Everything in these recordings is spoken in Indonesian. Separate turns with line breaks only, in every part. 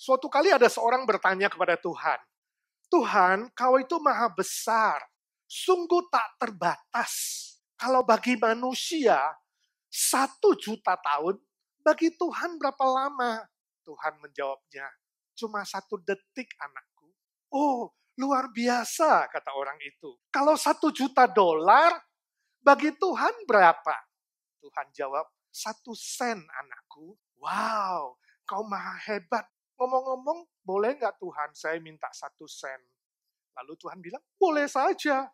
Suatu kali ada seorang bertanya kepada Tuhan, Tuhan, kau itu maha besar, sungguh tak terbatas. Kalau bagi manusia, 1 juta tahun, bagi Tuhan berapa lama? Tuhan menjawabnya, cuma 1 detik anakku. Oh, luar biasa, kata orang itu. Kalau 1 juta dolar, bagi Tuhan berapa? Tuhan jawab, 1 sen anakku. Wow, kau maha hebat. Ngomong-ngomong, boleh nggak Tuhan saya minta 1 sen? Lalu Tuhan bilang, boleh saja.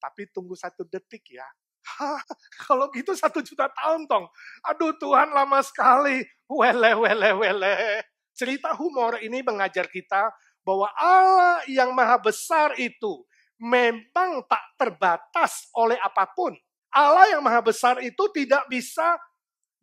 Tapi tunggu 1 detik ya. Hah, kalau gitu 1 juta tahun tong. Aduh Tuhan lama sekali. Wele. Cerita humor ini mengajar kita bahwa Allah yang maha besar itu memang tak terbatas oleh apapun. Allah yang maha besar itu tidak bisa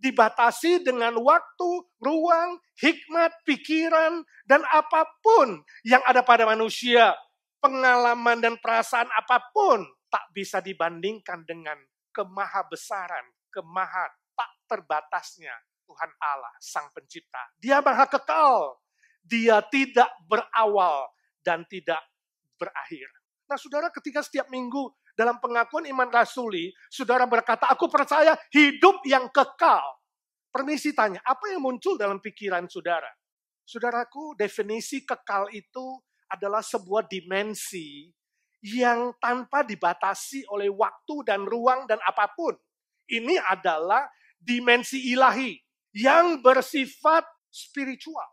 dibatasi dengan waktu, ruang, hikmat, pikiran, dan apapun yang ada pada manusia. Pengalaman dan perasaan apapun tak bisa dibandingkan dengan kemahabesaran, kemaha tak terbatasnya Tuhan Allah, Sang Pencipta. Dia maha kekal. Dia tidak berawal dan tidak berakhir. Nah, saudara, ketika setiap minggu dalam pengakuan iman rasuli, saudara berkata, aku percaya hidup yang kekal. Permisi tanya, apa yang muncul dalam pikiran saudara? Saudaraku, definisi kekal itu adalah sebuah dimensi yang tanpa dibatasi oleh waktu dan ruang dan apapun. Ini adalah dimensi ilahi yang bersifat spiritual.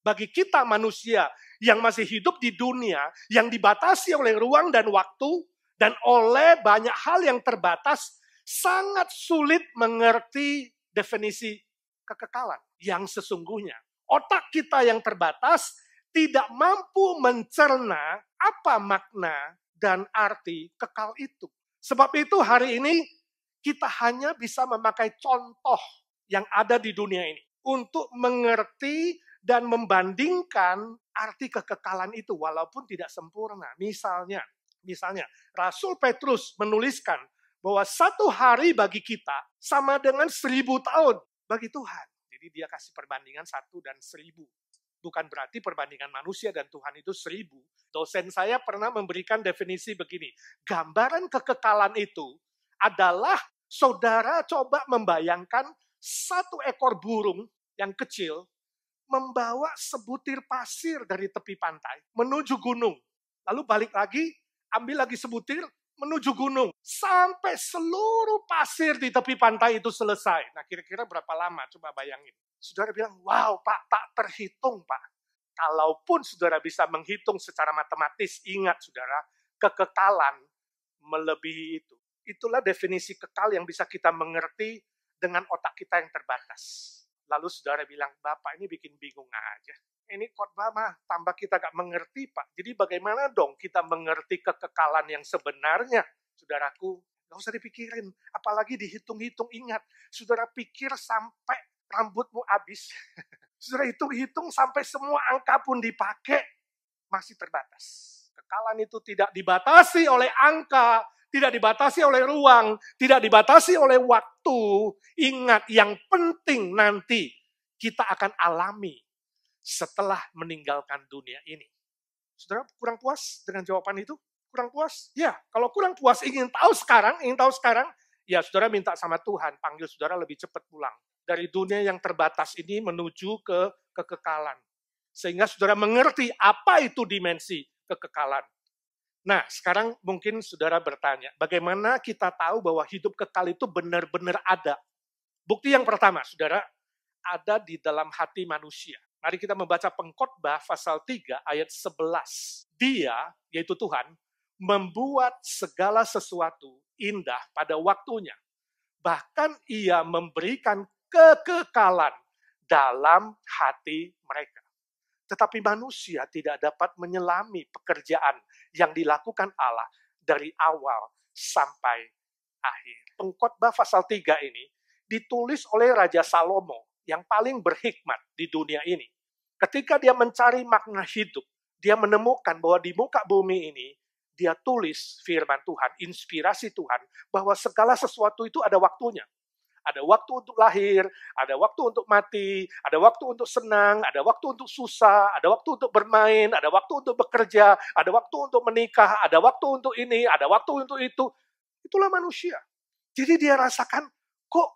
Bagi kita manusia yang masih hidup di dunia, yang dibatasi oleh ruang dan waktu, dan oleh banyak hal yang terbatas, sangat sulit mengerti definisi kekekalan yang sesungguhnya. Otak kita yang terbatas tidak mampu mencerna apa makna dan arti kekal itu. Sebab itu hari ini kita hanya bisa memakai contoh yang ada di dunia ini untuk mengerti dan membandingkan arti kekekalan itu walaupun tidak sempurna. Misalnya Rasul Petrus menuliskan bahwa 1 hari bagi kita sama dengan 1000 tahun bagi Tuhan. Jadi dia kasih perbandingan 1 dan 1000. Bukan berarti perbandingan manusia dan Tuhan itu 1000. Dosen saya pernah memberikan definisi begini. Gambaran kekekalan itu adalah saudara coba membayangkan 1 ekor burung yang kecil membawa sebutir pasir dari tepi pantai menuju gunung. Lalu balik lagi, ambil lagi sebutir, menuju gunung. Sampai seluruh pasir di tepi pantai itu selesai. Nah, kira-kira berapa lama? Coba bayangin. Saudara bilang, wow Pak, tak terhitung Pak. Kalaupun saudara bisa menghitung secara matematis, ingat saudara, kekekalan melebihi itu. Itulah definisi kekal yang bisa kita mengerti dengan otak kita yang terbatas. Lalu saudara bilang, Bapak ini bikin bingung aja. Ini khotbah mah tambah kita gak mengerti Pak. Jadi bagaimana dong kita mengerti kekekalan yang sebenarnya? Saudaraku, gak usah dipikirin. Apalagi dihitung-hitung, ingat. Saudara pikir sampai rambutmu habis. Saudara hitung-hitung sampai semua angka pun dipakai. Masih terbatas. Kekekalan itu tidak dibatasi oleh angka, tidak dibatasi oleh ruang, tidak dibatasi oleh waktu. Ingat, yang penting nanti kita akan alami setelah meninggalkan dunia ini. Saudara kurang puas dengan jawaban itu? Kurang puas? Ya, kalau kurang puas ingin tahu sekarang, ya saudara minta sama Tuhan, panggil saudara lebih cepat pulang. Dari dunia yang terbatas ini menuju ke kekekalan. Sehingga saudara mengerti apa itu dimensi kekekalan. Nah, sekarang mungkin saudara bertanya, bagaimana kita tahu bahwa hidup kekal itu benar-benar ada? Bukti yang pertama, saudara, ada di dalam hati manusia. Mari kita membaca Pengkhotbah pasal 3 ayat 11. Dia, yaitu Tuhan, membuat segala sesuatu indah pada waktunya. Bahkan ia memberikan kekekalan dalam hati mereka. Tetapi manusia tidak dapat menyelami pekerjaan yang dilakukan Allah dari awal sampai akhir. Pengkhotbah pasal 3 ini ditulis oleh Raja Salomo yang paling berhikmat di dunia ini. Ketika dia mencari makna hidup, dia menemukan bahwa di muka bumi ini, dia tulis firman Tuhan, inspirasi Tuhan, bahwa segala sesuatu itu ada waktunya. Ada waktu untuk lahir, ada waktu untuk mati, ada waktu untuk senang, ada waktu untuk susah, ada waktu untuk bermain, ada waktu untuk bekerja, ada waktu untuk menikah, ada waktu untuk ini, ada waktu untuk itu. Itulah manusia. Jadi dia rasakan, kok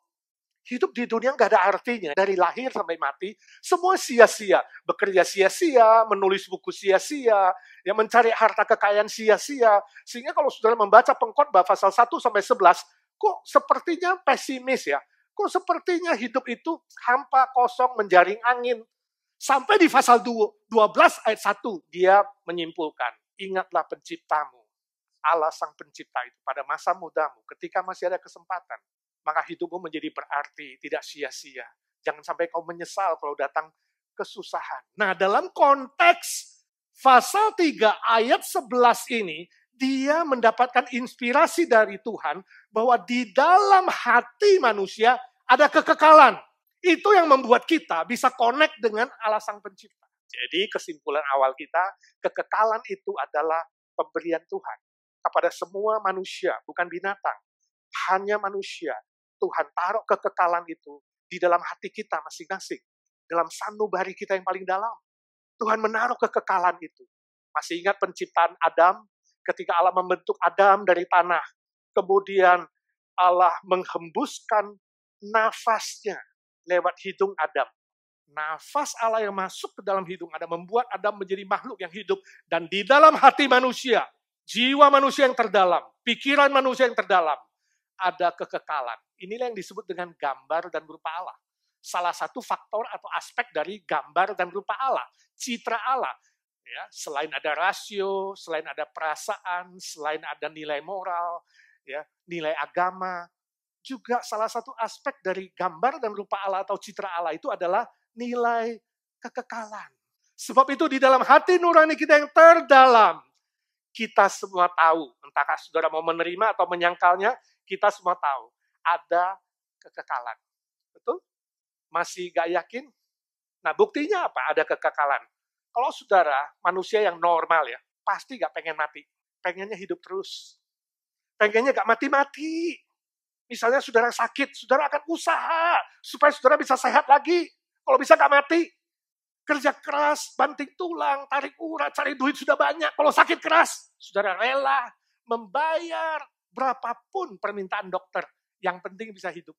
hidup di dunia nggak ada artinya. Dari lahir sampai mati, semua sia-sia. Bekerja sia-sia, menulis buku sia-sia, yang mencari harta kekayaan sia-sia. Sehingga kalau saudara membaca Pengkhotbah pasal 1-11, kok sepertinya pesimis ya. Kok sepertinya hidup itu hampa, kosong, menjaring angin. Sampai di pasal 12 ayat 1, dia menyimpulkan, ingatlah penciptamu, Allah sang pencipta itu pada masa mudamu, ketika masih ada kesempatan, maka hidupmu menjadi berarti, tidak sia-sia. Jangan sampai kau menyesal kalau datang kesusahan. Nah, dalam konteks pasal 3 ayat 11 ini, dia mendapatkan inspirasi dari Tuhan bahwa di dalam hati manusia ada kekekalan. Itu yang membuat kita bisa connect dengan Allah sang pencipta. Jadi kesimpulan awal kita, kekekalan itu adalah pemberian Tuhan kepada semua manusia, bukan binatang. Hanya manusia. Tuhan taruh kekekalan itu di dalam hati kita masing-masing. Dalam sanubari kita yang paling dalam. Tuhan menaruh kekekalan itu. Masih ingat penciptaan Adam? Ketika Allah membentuk Adam dari tanah. Kemudian Allah menghembuskan nafasnya lewat hidung Adam. Nafas Allah yang masuk ke dalam hidung Adam membuat Adam menjadi makhluk yang hidup. Dan di dalam hati manusia, jiwa manusia yang terdalam, pikiran manusia yang terdalam, ada kekekalan. Inilah yang disebut dengan gambar dan rupa Allah. Salah satu faktor atau aspek dari gambar dan rupa Allah, citra Allah. Ya, selain ada rasio, selain ada perasaan, selain ada nilai moral, ya, nilai agama, juga salah satu aspek dari gambar dan rupa Allah atau citra Allah itu adalah nilai kekekalan. Sebab itu di dalam hati nurani kita yang terdalam, kita semua tahu, entahkah saudara mau menerima atau menyangkalnya, kita semua tahu, ada kekekalan. Betul? Masih gak yakin? Nah, buktinya apa? Ada kekekalan. Kalau saudara, manusia yang normal ya, pasti gak pengen mati. Pengennya hidup terus. Pengennya gak mati-mati. Misalnya saudara sakit, saudara akan usaha supaya saudara bisa sehat lagi. Kalau bisa gak mati. Kerja keras, banting tulang, tarik urat, cari duit sudah banyak. Kalau sakit keras, saudara rela membayar berapapun permintaan dokter. Yang penting bisa hidup.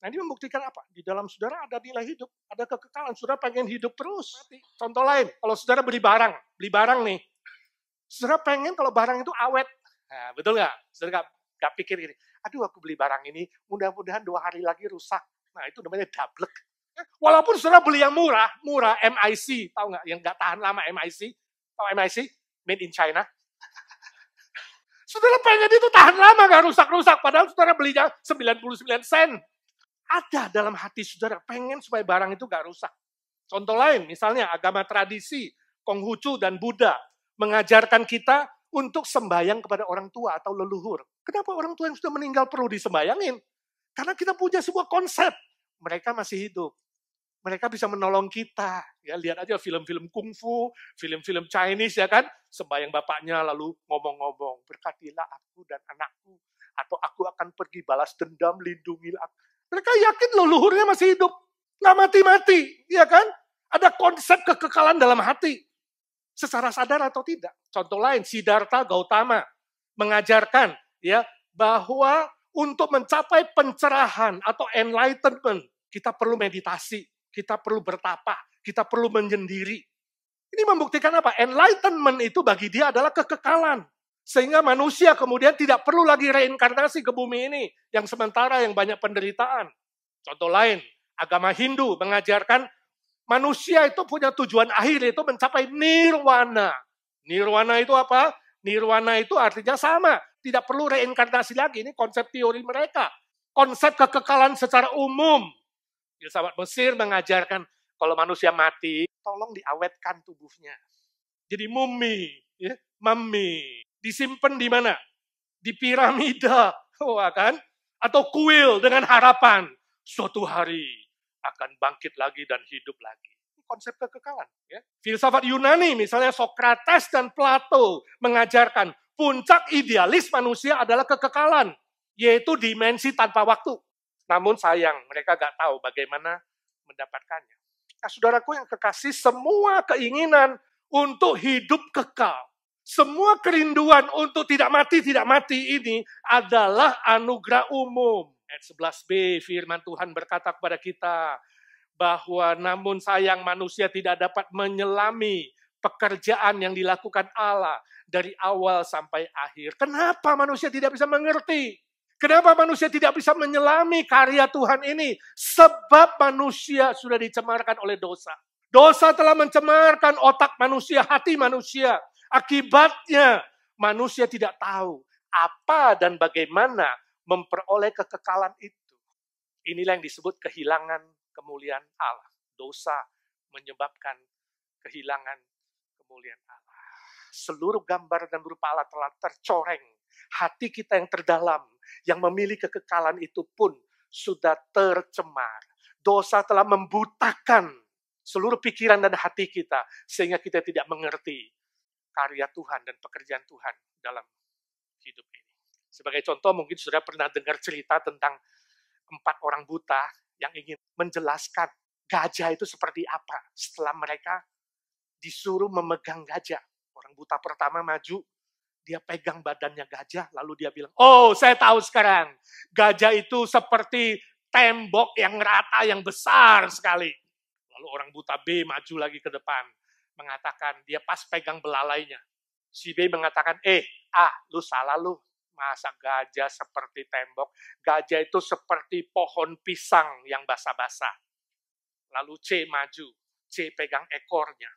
Nah, ini membuktikan apa? Di dalam saudara ada nilai hidup, ada kekekalan. Saudara pengen hidup terus. Contoh lain, kalau saudara beli barang nih. Saudara pengen kalau barang itu awet. Nah, betul nggak? Saudara nggak pikir ini, aduh aku beli barang ini, mudah-mudahan 2 hari lagi rusak. Nah, itu namanya dablek. Walaupun saudara beli yang murah MIC, tahu nggak? Yang nggak tahan lama MIC. Tahu MIC? Made in China. Saudara pengen itu tahan lama, nggak rusak-rusak. Padahal saudara belinya 99 sen. Ada dalam hati saudara, pengen supaya barang itu nggak rusak. Contoh lain, misalnya agama tradisi, Konghucu dan Buddha, mengajarkan kita untuk sembahyang kepada orang tua atau leluhur. Kenapa orang tua yang sudah meninggal perlu disembayangin? Karena kita punya sebuah konsep. Mereka masih hidup. Mereka bisa menolong kita. Ya, lihat aja film-film kungfu, film-film Chinese ya kan, sembahyang bapaknya lalu ngomong-ngomong, berkatilah aku dan anakku, atau aku akan pergi balas dendam, lindungilah aku. Mereka yakin leluhurnya masih hidup, nggak mati-mati, ya kan? Ada konsep kekekalan dalam hati, secara sadar atau tidak. Contoh lain, Siddhartha Gautama mengajarkan ya bahwa untuk mencapai pencerahan atau enlightenment, kita perlu meditasi, kita perlu bertapa, kita perlu menyendiri. Ini membuktikan apa? Enlightenment itu bagi dia adalah kekekalan. Sehingga manusia kemudian tidak perlu lagi reinkarnasi ke bumi ini, yang sementara yang banyak penderitaan. Contoh lain, agama Hindu mengajarkan manusia itu punya tujuan akhir, itu mencapai nirwana. Nirwana itu apa? Nirwana itu artinya sama, tidak perlu reinkarnasi lagi. Ini konsep teori mereka. Konsep kekekalan secara umum. Filsafat Mesir mengajarkan kalau manusia mati, tolong diawetkan tubuhnya. Jadi mumi, ya, mummy. Disimpan di mana? Di piramida, kan? Atau kuil dengan harapan suatu hari akan bangkit lagi dan hidup lagi. Konsep kekekalan. Ya. Filsafat Yunani, misalnya Socrates dan Plato mengajarkan puncak idealis manusia adalah kekekalan, yaitu dimensi tanpa waktu. Namun sayang, mereka gak tahu bagaimana mendapatkannya. Nah, saudaraku yang kekasih, semua keinginan untuk hidup kekal, semua kerinduan untuk tidak mati ini adalah anugerah umum. Ayat 11b, firman Tuhan berkata kepada kita, bahwa namun sayang manusia tidak dapat menyelami pekerjaan yang dilakukan Allah dari awal sampai akhir. Kenapa manusia tidak bisa mengerti? Kenapa manusia tidak bisa menyelami karya Tuhan ini? Sebab manusia sudah dicemarkan oleh dosa. Dosa telah mencemarkan otak manusia, hati manusia. Akibatnya manusia tidak tahu apa dan bagaimana memperoleh kekekalan itu. Inilah yang disebut kehilangan kemuliaan Allah. Dosa menyebabkan kehilangan kemuliaan Allah. Seluruh gambar dan rupa Allah telah tercoreng. Hati kita yang terdalam, yang memiliki kekekalan itu pun sudah tercemar. Dosa telah membutakan seluruh pikiran dan hati kita, sehingga kita tidak mengerti karya Tuhan dan pekerjaan Tuhan dalam hidup ini. Sebagai contoh, mungkin sudah pernah dengar cerita tentang 4 orang buta yang ingin menjelaskan gajah itu seperti apa setelah mereka disuruh memegang gajah. Orang buta pertama maju, dia pegang badannya gajah, lalu dia bilang, oh saya tahu sekarang, gajah itu seperti tembok yang rata, yang besar sekali. Lalu orang buta B maju lagi ke depan, mengatakan, dia pas pegang belalainya. Si B mengatakan, lu salah lu. Masa gajah seperti tembok? Gajah itu seperti pohon pisang yang basah-basah. Lalu C maju. C pegang ekornya.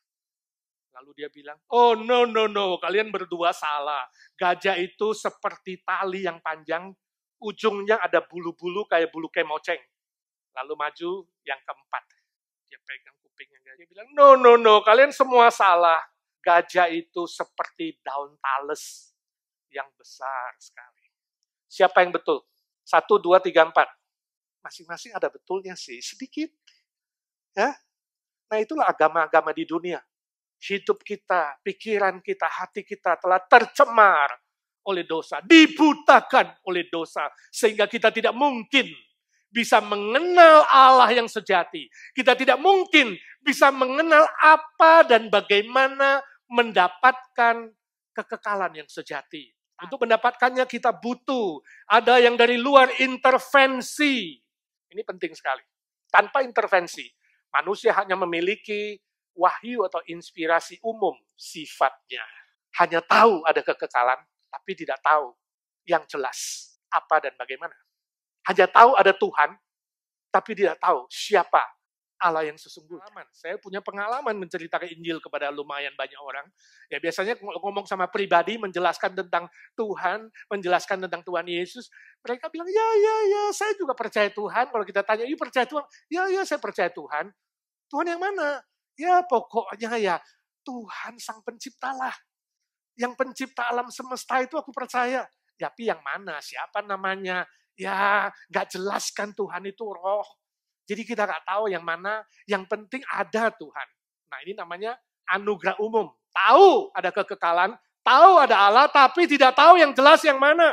Lalu dia bilang, oh no, kalian berdua salah. Gajah itu seperti tali yang panjang, ujungnya ada bulu-bulu kayak bulu kemoceng. Lalu maju yang keempat. Dia pegang kupingnya. Dia bilang, no, kalian semua salah. Gajah itu seperti daun tales yang besar sekali. Siapa yang betul? 1, 2, 3, 4. Masing-masing ada betulnya sih, sedikit. Ya. Nah itulah agama-agama di dunia. Hidup kita, pikiran kita, hati kita telah tercemar oleh dosa, dibutakan oleh dosa, sehingga kita tidak mungkin bisa mengenal Allah yang sejati. Kita tidak mungkin bisa mengenal apa dan bagaimana mendapatkan kekekalan yang sejati. Untuk mendapatkannya kita butuh ada yang dari luar intervensi. Ini penting sekali. Tanpa intervensi, manusia hanya memiliki wahyu atau inspirasi umum sifatnya. Hanya tahu ada kekekalan, tapi tidak tahu yang jelas apa dan bagaimana. Hanya tahu ada Tuhan, tapi tidak tahu siapa Allah yang sesungguhnya. Saya punya pengalaman menceritakan Injil kepada lumayan banyak orang. Ya biasanya ngomong sama pribadi, menjelaskan tentang Tuhan, menjelaskan tentang Tuhan Yesus. Mereka bilang, ya, saya juga percaya Tuhan. Kalau kita tanya, you percaya Tuhan? Ya, saya percaya Tuhan. Tuhan yang mana? Ya pokoknya ya Tuhan sang penciptalah. Yang pencipta alam semesta itu aku percaya. Ya, tapi yang mana? Siapa namanya? Ya gak jelas kan Tuhan itu roh. Jadi kita gak tahu yang mana. Yang penting ada Tuhan. Nah ini namanya anugerah umum. Tahu ada kekekalan, tahu ada Allah, tapi tidak tahu yang jelas yang mana.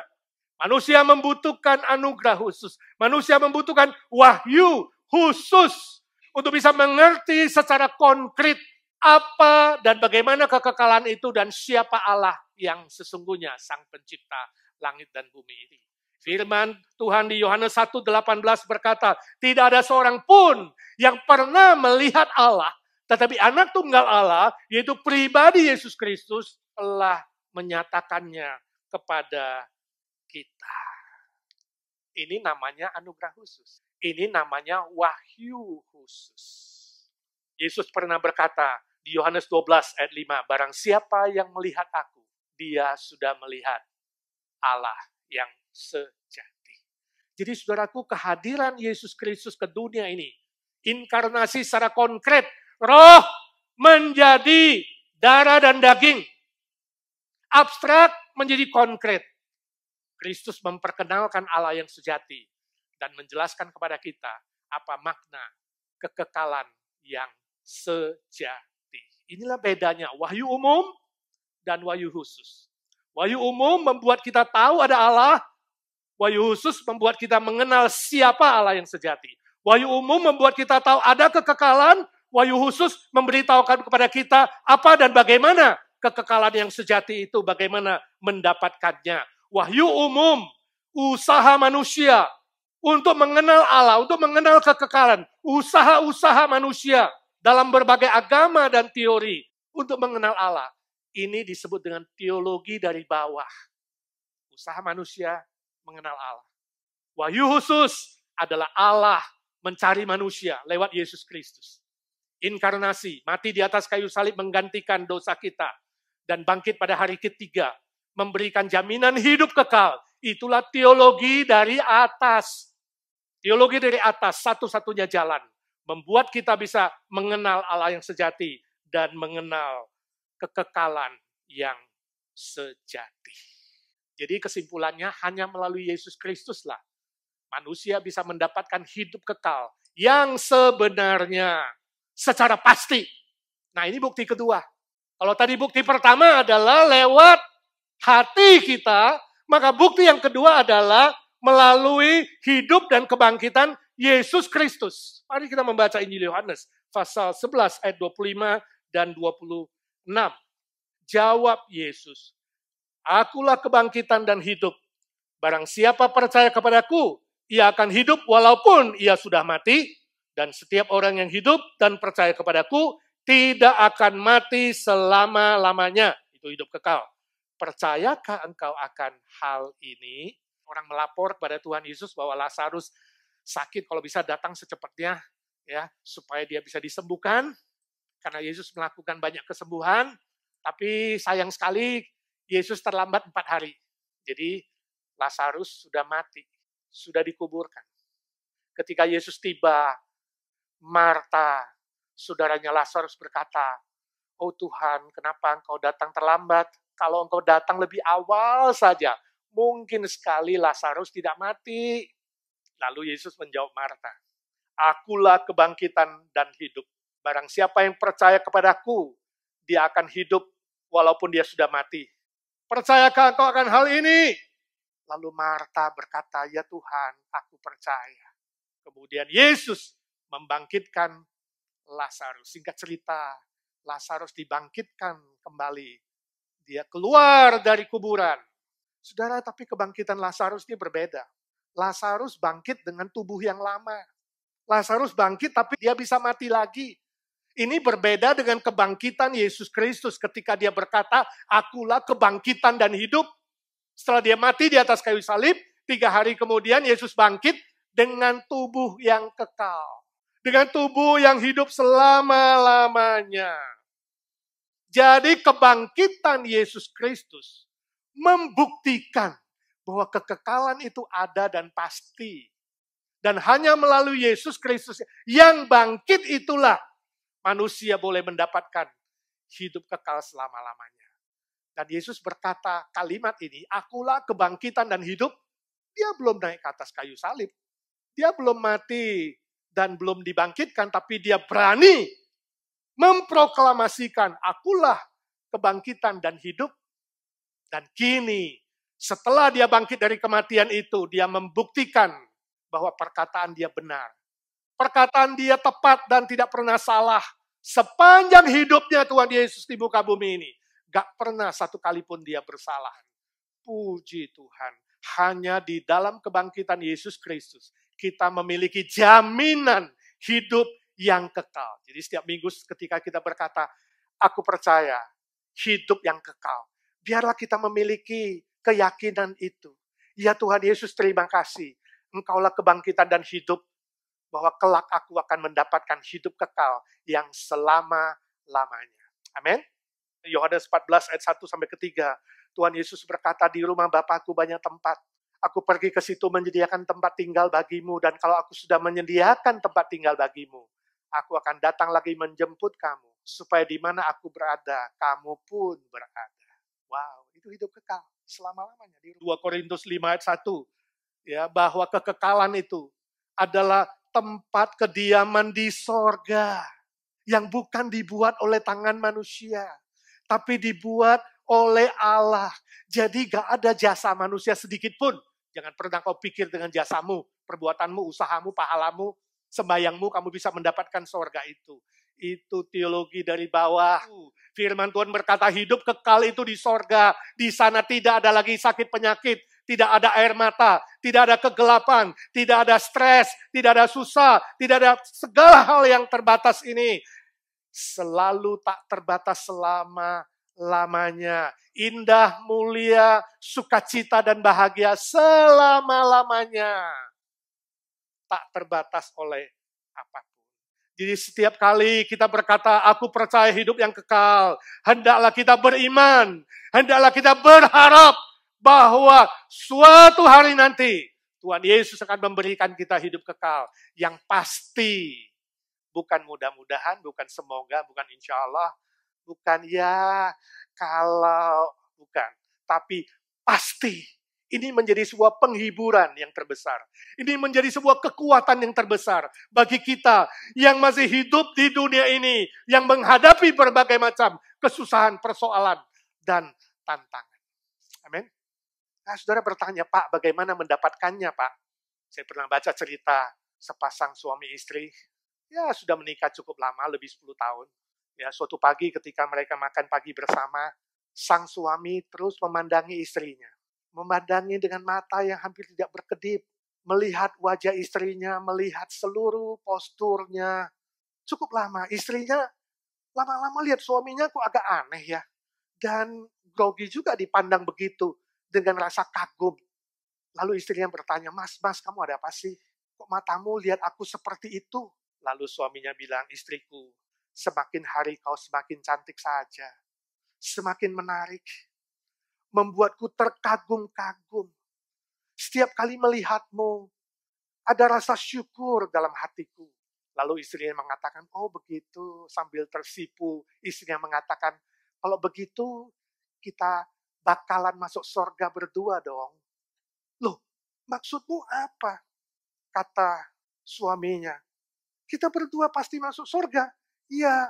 Manusia membutuhkan anugerah khusus. Manusia membutuhkan wahyu khusus untuk bisa mengerti secara konkret apa dan bagaimana kekekalan itu dan siapa Allah yang sesungguhnya sang pencipta langit dan bumi ini. Firman Tuhan di Yohanes 1:18 berkata, tidak ada seorang pun yang pernah melihat Allah, tetapi anak tunggal Allah, yaitu pribadi Yesus Kristus, telah menyatakannya kepada kita. Ini namanya anugerah khusus. Ini namanya wahyu khusus. Yesus pernah berkata di Yohanes 12 ayat 5, barang siapa yang melihat aku, dia sudah melihat Allah yang sejati. Jadi saudaraku, kehadiran Yesus Kristus ke dunia ini, inkarnasi secara konkret, roh menjadi darah dan daging. Abstrak menjadi konkret. Kristus memperkenalkan Allah yang sejati dan menjelaskan kepada kita apa makna kekekalan yang sejati. Inilah bedanya wahyu umum dan wahyu khusus. Wahyu umum membuat kita tahu ada Allah. Wahyu khusus membuat kita mengenal siapa Allah yang sejati. Wahyu umum membuat kita tahu ada kekekalan. Wahyu khusus memberitahukan kepada kita apa dan bagaimana kekekalan yang sejati itu, bagaimana mendapatkannya. Wahyu umum, usaha manusia untuk mengenal Allah, untuk mengenal kekekalan. Usaha-usaha manusia dalam berbagai agama dan teori untuk mengenal Allah. Ini disebut dengan teologi dari bawah. Usaha manusia mengenal Allah. Wahyu khusus adalah Allah mencari manusia lewat Yesus Kristus. Inkarnasi, mati di atas kayu salib menggantikan dosa kita. Dan bangkit pada hari ketiga, memberikan jaminan hidup kekal. Itulah teologi dari atas. Teologi dari atas, satu-satunya jalan. Membuat kita bisa mengenal Allah yang sejati dan mengenal kekekalan yang sejati. Jadi kesimpulannya hanya melalui Yesus Kristuslah manusia bisa mendapatkan hidup kekal yang sebenarnya secara pasti. Nah, ini bukti kedua. Kalau tadi bukti pertama adalah lewat hati kita, maka bukti yang kedua adalah melalui hidup dan kebangkitan Yesus Kristus. Mari kita membaca Injil Yohanes pasal 11 ayat 25 dan 26. Jawab Yesus, "Akulah kebangkitan dan hidup. Barang siapa percaya kepadaku, ia akan hidup walaupun ia sudah mati. Dan setiap orang yang hidup dan percaya kepadaku tidak akan mati selama-lamanya." Itu hidup kekal. Percayakah engkau akan hal ini? Orang melapor kepada Tuhan Yesus bahwa Lazarus sakit, kalau bisa datang secepatnya ya supaya dia bisa disembuhkan. Karena Yesus melakukan banyak kesembuhan, tapi sayang sekali Yesus terlambat 4 hari. Jadi Lazarus sudah mati, sudah dikuburkan. Ketika Yesus tiba, Marta, saudaranya Lazarus berkata, "Oh Tuhan, kenapa engkau datang terlambat? Kalau engkau datang lebih awal saja, mungkin sekali Lazarus tidak mati." Lalu Yesus menjawab Marta, "Akulah kebangkitan dan hidup. Barang siapa yang percaya kepadaku, dia akan hidup walaupun dia sudah mati. Percayakah engkau akan hal ini?" Lalu Marta berkata, "Ya Tuhan, aku percaya." Kemudian Yesus membangkitkan Lazarus. Singkat cerita, Lazarus dibangkitkan kembali. Dia keluar dari kuburan. Saudara, tapi kebangkitan Lazarus ini berbeda. Lazarus bangkit dengan tubuh yang lama. Lazarus bangkit tapi dia bisa mati lagi. Ini berbeda dengan kebangkitan Yesus Kristus ketika dia berkata, "Akulah kebangkitan dan hidup." Setelah dia mati di atas kayu salib, 3 hari kemudian Yesus bangkit dengan tubuh yang kekal. Dengan tubuh yang hidup selama-lamanya. Jadi kebangkitan Yesus Kristus membuktikan bahwa kekekalan itu ada dan pasti. Dan hanya melalui Yesus Kristus yang bangkit itulah manusia boleh mendapatkan hidup kekal selama-lamanya. Dan Yesus berkata kalimat ini, "Akulah kebangkitan dan hidup." Dia belum naik ke atas kayu salib. Dia belum mati dan belum dibangkitkan, tapi dia berani memproklamasikan, "Akulah kebangkitan dan hidup." Dan kini, setelah dia bangkit dari kematian itu, dia membuktikan bahwa perkataan dia benar. Perkataan dia tepat dan tidak pernah salah. Sepanjang hidupnya Tuhan Yesus di muka bumi ini, gak pernah satu kali pun dia bersalah. Puji Tuhan. Hanya di dalam kebangkitan Yesus Kristus, kita memiliki jaminan hidup yang kekal. Jadi setiap minggu ketika kita berkata, "Aku percaya hidup yang kekal." Biarlah kita memiliki keyakinan itu. Ya Tuhan Yesus, terima kasih. Engkaulah kebangkitan dan hidup, bahwa kelak aku akan mendapatkan hidup kekal yang selama-lamanya. Amin. Yohanes 14 ayat 1-3. Tuhan Yesus berkata, "Di rumah Bapa-Ku banyak tempat. Aku pergi ke situ menyediakan tempat tinggal bagimu, dan kalau aku sudah menyediakan tempat tinggal bagimu, aku akan datang lagi menjemput kamu, supaya di mana aku berada, kamu pun berada." Wow, itu hidup kekal selama-lamanya. Di 2 Korintus 5 ayat 1, ya, bahwa kekekalan itu adalah tempat kediaman di sorga, yang bukan dibuat oleh tangan manusia, tapi dibuat oleh Allah. Jadi gak ada jasa manusia sedikit pun Jangan pernah kau pikir dengan jasamu, perbuatanmu, usahamu, pahalamu, sembayangmu, kamu bisa mendapatkan sorga itu. Itu teologi dari bawah. Firman Tuhan berkata hidup kekal itu di sorga. Di sana tidak ada lagi sakit penyakit, tidak ada air mata, tidak ada kegelapan, tidak ada stres, tidak ada susah, tidak ada segala hal yang terbatas ini. Selalu tak terbatas selama-lamanya. Indah, mulia, sukacita dan bahagia selama-lamanya. Tak terbatas oleh apapun. Jadi setiap kali kita berkata, aku percaya hidup yang kekal, hendaklah kita beriman, hendaklah kita berharap bahwa suatu hari nanti Tuhan Yesus akan memberikan kita hidup kekal yang pasti. Bukan mudah-mudahan, bukan semoga, bukan insya Allah, bukan ya kalau, bukan. Tapi pasti. Ini menjadi sebuah penghiburan yang terbesar. Ini menjadi sebuah kekuatan yang terbesar bagi kita yang masih hidup di dunia ini, yang menghadapi berbagai macam kesusahan, persoalan, dan tantangan. Amin. Nah, saudara bertanya, Pak, bagaimana mendapatkannya, Pak? Saya pernah baca cerita sepasang suami istri, ya sudah menikah cukup lama, lebih 10 tahun. Ya, suatu pagi ketika mereka makan pagi bersama, sang suami terus memandangi istrinya. Memandangi dengan mata yang hampir tidak berkedip. Melihat wajah istrinya, melihat seluruh posturnya. Cukup lama, istrinya lama-lama lihat suaminya kok agak aneh ya. Dan grogi juga dipandang begitu, dengan rasa kagum. Lalu istrinya bertanya, mas, kamu ada apa sih? Kok matamu lihat aku seperti itu? Lalu suaminya bilang, istriku, semakin hari kau semakin cantik saja. Semakin menarik. Membuatku terkagum-kagum. Setiap kali melihatmu, ada rasa syukur dalam hatiku. Lalu istrinya mengatakan, oh begitu, sambil tersipu. Istrinya mengatakan, kalau begitu kita bakalan masuk surga berdua dong. Loh, maksudmu apa? Kata suaminya. Kita berdua pasti masuk surga. Iya,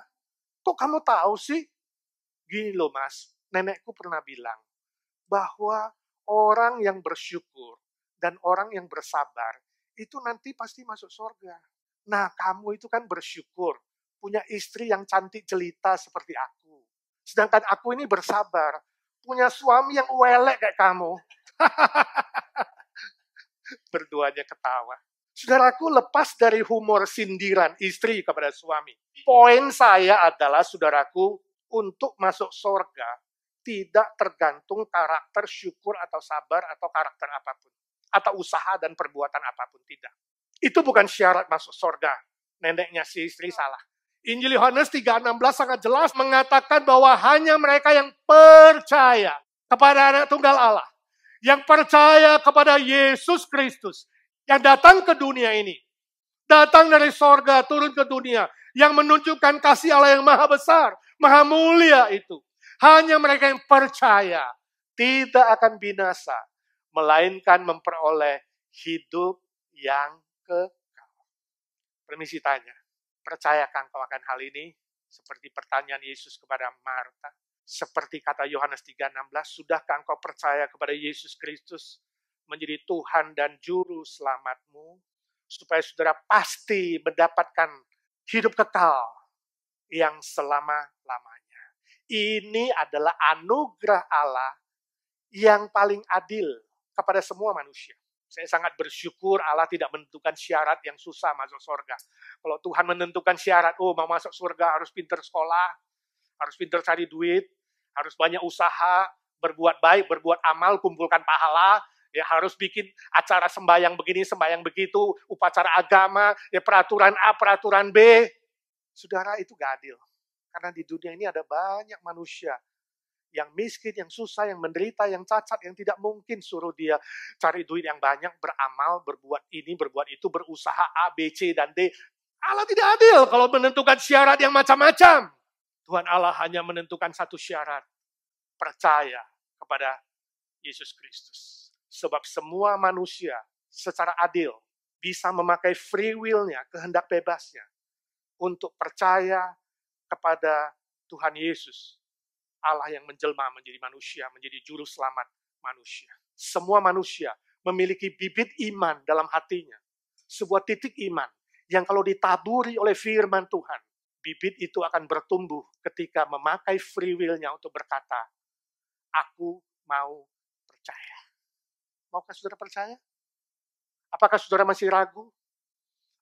kok kamu tahu sih? Gini loh mas, nenekku pernah bilang, bahwa orang yang bersyukur dan orang yang bersabar itu nanti pasti masuk surga. Nah, kamu itu kan bersyukur, punya istri yang cantik jelita seperti aku. Sedangkan aku ini bersabar, punya suami yang welek kayak kamu. Berduanya ketawa. Saudaraku, lepas dari humor sindiran istri kepada suami. Poin saya adalah, saudaraku, untuk masuk surga, tidak tergantung karakter syukur atau sabar atau karakter apapun. Atau usaha dan perbuatan apapun, tidak. Itu bukan syarat masuk surga. Neneknya si istri salah. Injil Yohanes 3:16 sangat jelas mengatakan bahwa hanya mereka yang percaya kepada Anak Tunggal Allah, yang percaya kepada Yesus Kristus, yang datang ke dunia ini, datang dari surga, turun ke dunia, yang menunjukkan kasih Allah yang maha besar, maha mulia itu. Hanya mereka yang percaya tidak akan binasa, melainkan memperoleh hidup yang kekal. Permisi tanya, percayakah engkau akan hal ini? Seperti pertanyaan Yesus kepada Marta. Seperti kata Yohanes 3:16, sudahkah engkau percaya kepada Yesus Kristus menjadi Tuhan dan Juru Selamatmu? Supaya saudara pasti mendapatkan hidup kekal yang selama-lamanya. Ini adalah anugerah Allah yang paling adil kepada semua manusia. Saya sangat bersyukur Allah tidak menentukan syarat yang susah masuk surga. Kalau Tuhan menentukan syarat, oh mau masuk surga harus pintar sekolah, harus pintar cari duit, harus banyak usaha, berbuat baik, berbuat amal, kumpulkan pahala, ya harus bikin acara sembahyang begini, sembahyang begitu, upacara agama, ya peraturan A, peraturan B. Saudara, itu gak adil. Karena di dunia ini ada banyak manusia yang miskin, yang susah, yang menderita, yang cacat, yang tidak mungkin suruh dia cari duit yang banyak, beramal, berbuat ini, berbuat itu, berusaha A, B, C, dan D. Allah tidak adil kalau menentukan syarat yang macam-macam. Tuhan Allah hanya menentukan satu syarat, percaya kepada Yesus Kristus. Sebab semua manusia secara adil bisa memakai free will-nya, kehendak bebasnya, untuk percaya kepada Tuhan Yesus, Allah yang menjelma menjadi manusia, menjadi juru selamat manusia. Semua manusia memiliki bibit iman dalam hatinya. Sebuah titik iman yang kalau ditaburi oleh firman Tuhan, bibit itu akan bertumbuh ketika memakai free will-nya untuk berkata, aku mau percaya. Maukah saudara percaya? Apakah saudara masih ragu?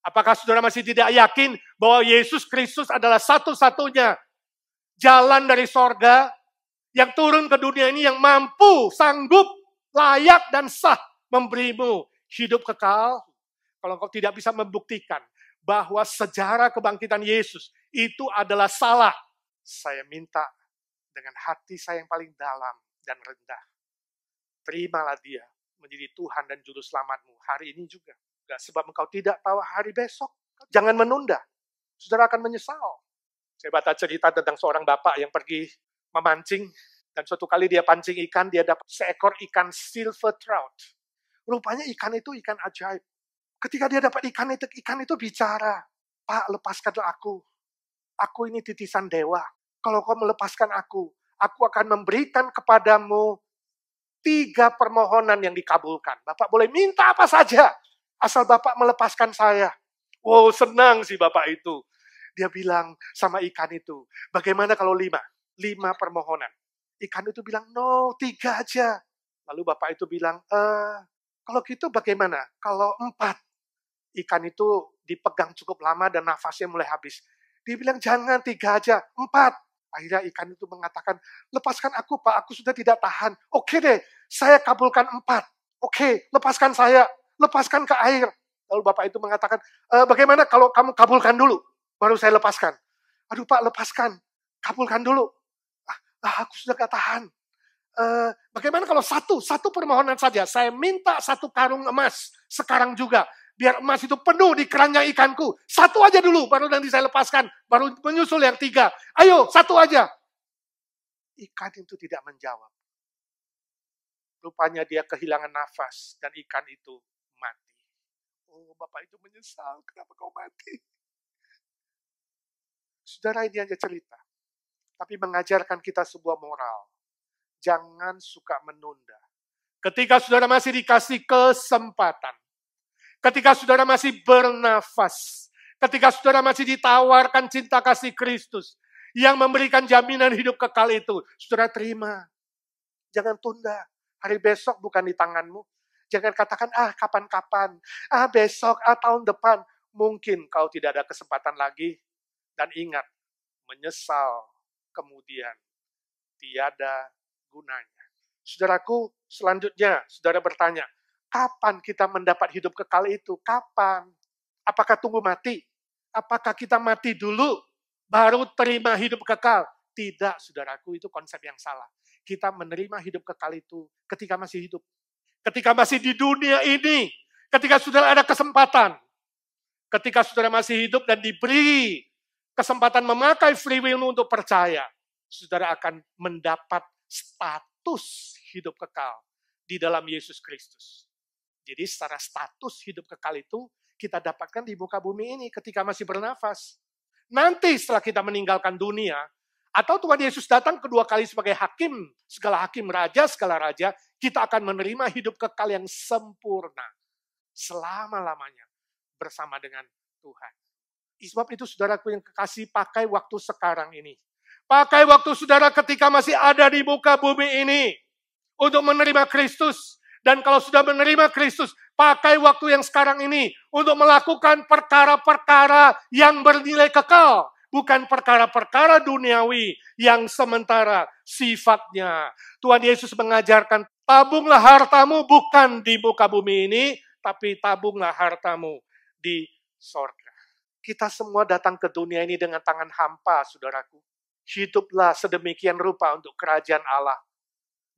Apakah saudara masih tidak yakin bahwa Yesus Kristus adalah satu-satunya jalan dari sorga yang turun ke dunia ini yang mampu, sanggup, layak, dan sah memberimu hidup kekal? Kalau engkau tidak bisa membuktikan bahwa sejarah kebangkitan Yesus itu adalah salah, saya minta dengan hati saya yang paling dalam dan rendah, terimalah dia menjadi Tuhan dan Juru Selamatmu hari ini juga. Sebab engkau tidak tahu hari besok. Jangan menunda. Saudara akan menyesal. Saya baca cerita tentang seorang bapak yang pergi memancing. Dan suatu kali dia pancing ikan, dia dapat seekor ikan silver trout. Rupanya ikan itu ikan ajaib. Ketika dia dapat ikan itu bicara. Pak, lepaskan aku. Aku ini titisan dewa. Kalau kau melepaskan aku akan memberikan kepadamu 3 permohonan yang dikabulkan. Bapak boleh minta apa saja. Asal Bapak melepaskan saya. Wow, senang sih Bapak itu. Dia bilang sama ikan itu, bagaimana kalau 5? 5 permohonan. Ikan itu bilang, no, 3 aja. Lalu Bapak itu bilang, kalau gitu bagaimana? Kalau 4? Ikan itu dipegang cukup lama dan nafasnya mulai habis. Dia bilang, jangan 3 aja, 4. Akhirnya ikan itu mengatakan, lepaskan aku Pak, aku sudah tidak tahan. Oke deh, saya kabulkan 4. Oke, lepaskan saya. Lepaskan ke air. Lalu Bapak itu mengatakan, bagaimana kalau kamu kabulkan dulu, baru saya lepaskan. Aduh Pak, lepaskan. Kabulkan dulu. Aku sudah gak tahan. Bagaimana kalau satu permohonan saja. Saya minta 1 karung emas sekarang juga. Biar emas itu penuh di keranjang ikanku. 1 aja dulu, baru nanti saya lepaskan. Baru menyusul yang 3. Ayo, 1 aja. Ikan itu tidak menjawab. Rupanya dia kehilangan nafas dan ikan itu mati. Oh, Bapak itu menyesal, kenapa kau mati? Saudara, ini hanya cerita. Tapi mengajarkan kita sebuah moral. Jangan suka menunda. Ketika saudara masih dikasih kesempatan. Ketika saudara masih bernafas. Ketika saudara masih ditawarkan cinta kasih Kristus. Yang memberikan jaminan hidup kekal itu. Saudara terima. Jangan tunda. Hari besok bukan di tanganmu. Jangan katakan, kapan-kapan. Besok, tahun depan. Mungkin kau tidak ada kesempatan lagi. Dan ingat, menyesal kemudian tiada gunanya. Saudaraku, selanjutnya, saudara bertanya, kapan kita mendapat hidup kekal itu? Kapan? Apakah tunggu mati? Apakah kita mati dulu, baru terima hidup kekal? Tidak, saudaraku, itu konsep yang salah. Kita menerima hidup kekal itu ketika masih hidup. Ketika masih di dunia ini, ketika saudara ada kesempatan, ketika saudara masih hidup dan diberi kesempatan memakai free will untuk percaya, saudara akan mendapat status hidup kekal di dalam Yesus Kristus. Jadi secara status hidup kekal itu kita dapatkan di muka bumi ini ketika masih bernafas. Nanti setelah kita meninggalkan dunia, atau Tuhan Yesus datang kedua kali sebagai hakim, segala hakim, raja, segala raja, kita akan menerima hidup kekal yang sempurna. Selama-lamanya bersama dengan Tuhan. Sebab itu saudaraku yang kekasih, pakai waktu sekarang ini. Pakai waktu saudara ketika masih ada di muka bumi ini. Untuk menerima Kristus. Dan kalau sudah menerima Kristus, pakai waktu yang sekarang ini. Untuk melakukan perkara-perkara yang bernilai kekal. Bukan perkara-perkara duniawi yang sementara sifatnya. Tuhan Yesus mengajarkan, tabunglah hartamu bukan di muka bumi ini, tapi tabunglah hartamu di sorga. Kita semua datang ke dunia ini dengan tangan hampa, saudaraku. Hiduplah sedemikian rupa untuk kerajaan Allah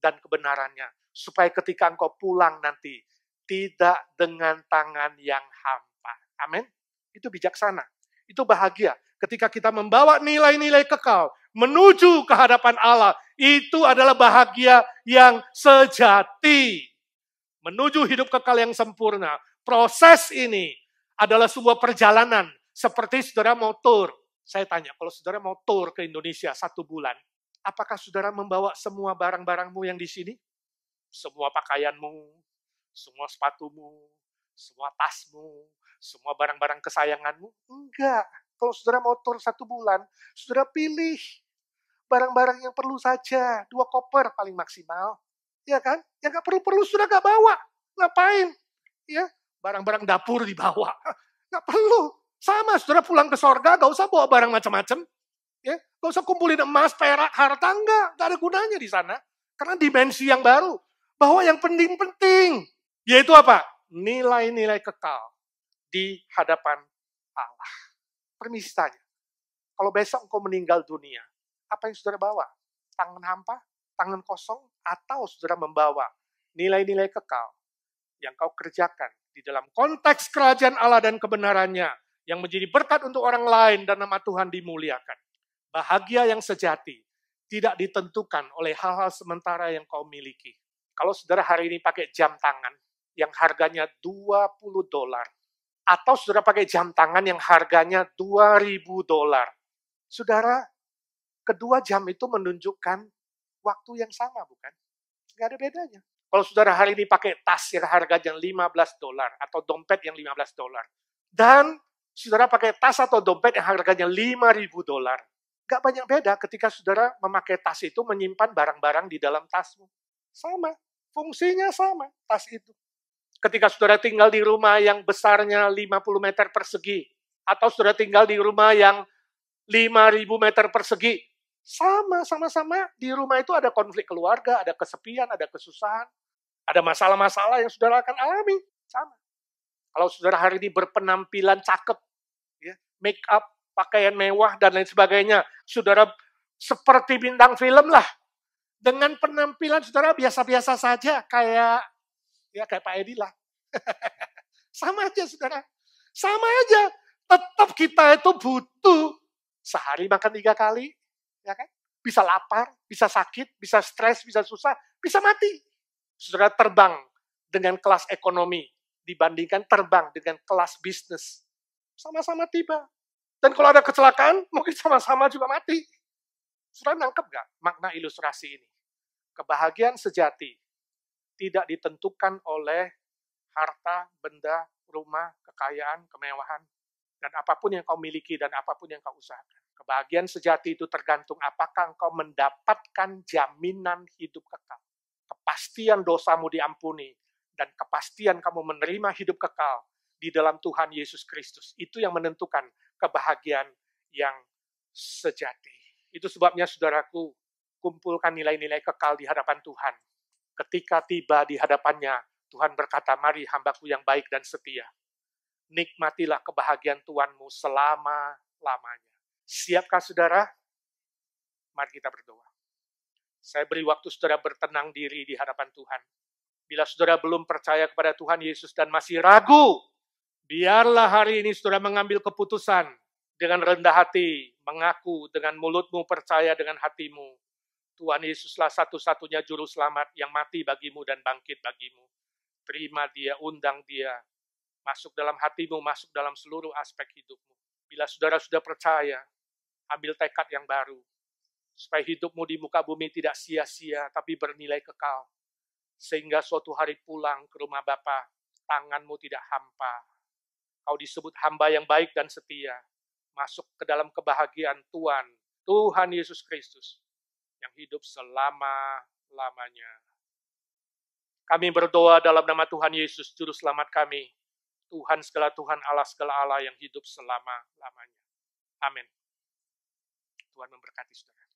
dan kebenarannya. Supaya ketika engkau pulang nanti, tidak dengan tangan yang hampa. Amin. Itu bijaksana. Itu bahagia. Ketika kita membawa nilai-nilai kekal menuju ke hadapan Allah, itu adalah bahagia yang sejati. Menuju hidup kekal yang sempurna. Proses ini adalah sebuah perjalanan seperti saudara mau tur. Saya tanya, kalau saudara mau tur ke Indonesia 1 bulan, apakah saudara membawa semua barang-barangmu yang di sini? Semua pakaianmu, semua sepatumu, semua tasmu, semua barang-barang kesayanganmu. Enggak. Kalau saudara mau tur 1 bulan, saudara pilih barang-barang yang perlu saja. 2 koper paling maksimal. Ya kan? Yang nggak perlu-perlu sudah nggak bawa. Ngapain? Ya, barang-barang dapur dibawa. Nggak perlu. Sama, saudara pulang ke sorga, nggak usah bawa barang macam-macam. Ya, nggak usah kumpulin emas, perak, harta, nggak ada gunanya di sana. Karena dimensi yang baru. Bahwa yang penting-penting, yaitu apa? Nilai-nilai kekal di hadapan Allah. Permisi tanya, kalau besok engkau meninggal dunia, apa yang saudara bawa? Tangan hampa? Tangan kosong? Atau saudara membawa nilai-nilai kekal yang kau kerjakan di dalam konteks kerajaan Allah dan kebenarannya, yang menjadi berkat untuk orang lain dan nama Tuhan dimuliakan. Bahagia yang sejati tidak ditentukan oleh hal-hal sementara yang kau miliki. Kalau saudara hari ini pakai jam tangan yang harganya $20, atau saudara pakai jam tangan yang harganya $2.000, saudara, kedua jam itu menunjukkan waktu yang sama, bukan? Nggak ada bedanya. Kalau saudara hari ini pakai tas yang harganya $15 atau dompet yang $15, dan saudara pakai tas atau dompet yang harganya $5.000, nggak banyak beda ketika saudara memakai tas itu menyimpan barang-barang di dalam tasmu. Sama, fungsinya sama, tas itu. Ketika saudara tinggal di rumah yang besarnya 50 meter persegi, atau saudara tinggal di rumah yang 5.000 meter persegi, sama-sama di rumah itu ada konflik keluarga, ada kesepian, ada kesusahan, ada masalah-masalah yang saudara akan alami. Sama. Kalau saudara hari ini berpenampilan cakep, ya, make up, pakaian mewah, dan lain sebagainya, saudara seperti bintang film lah. Dengan penampilan saudara biasa-biasa saja, kayak Pak Edi lah. Sama aja, saudara. Sama aja. Tetap kita itu butuh sehari makan 3 kali, ya kan? Bisa lapar, bisa sakit, bisa stres, bisa susah, bisa mati. Saudara terbang dengan kelas ekonomi dibandingkan terbang dengan kelas bisnis. Sama-sama tiba. Dan kalau ada kecelakaan, mungkin sama-sama juga mati. Saudara nangkep nggak makna ilustrasi ini? Kebahagiaan sejati tidak ditentukan oleh harta, benda, rumah, kekayaan, kemewahan, dan apapun yang kau miliki dan apapun yang kau usahakan. Kebahagiaan sejati itu tergantung apakah engkau mendapatkan jaminan hidup kekal. Kepastian dosamu diampuni, dan kepastian kamu menerima hidup kekal di dalam Tuhan Yesus Kristus. Itu yang menentukan kebahagiaan yang sejati. Itu sebabnya, saudaraku, kumpulkan nilai-nilai kekal di hadapan Tuhan. Ketika tiba di hadapannya, Tuhan berkata, mari hambaku yang baik dan setia. Nikmatilah kebahagiaan Tuhanmu selama-lamanya. Siapkah saudara? Mari kita berdoa. Saya beri waktu saudara bertenang diri di hadapan Tuhan. Bila saudara belum percaya kepada Tuhan Yesus dan masih ragu, biarlah hari ini saudara mengambil keputusan dengan rendah hati, mengaku dengan mulutmu, percaya dengan hatimu. Tuhan Yesuslah satu-satunya juru selamat yang mati bagimu dan bangkit bagimu. Terima dia, undang dia, masuk dalam hatimu, masuk dalam seluruh aspek hidupmu. Bila saudara sudah percaya, ambil tekad yang baru, supaya hidupmu di muka bumi tidak sia-sia, tapi bernilai kekal. Sehingga suatu hari pulang ke rumah Bapa, tanganmu tidak hampa. Kau disebut hamba yang baik dan setia, masuk ke dalam kebahagiaan Tuhan Yesus Kristus, yang hidup selama-lamanya. Kami berdoa dalam nama Tuhan Yesus, Juru Selamat kami, Tuhan segala Tuhan, Allah segala Allah yang hidup selama-lamanya. Amin. Tuhan memberkati saudara.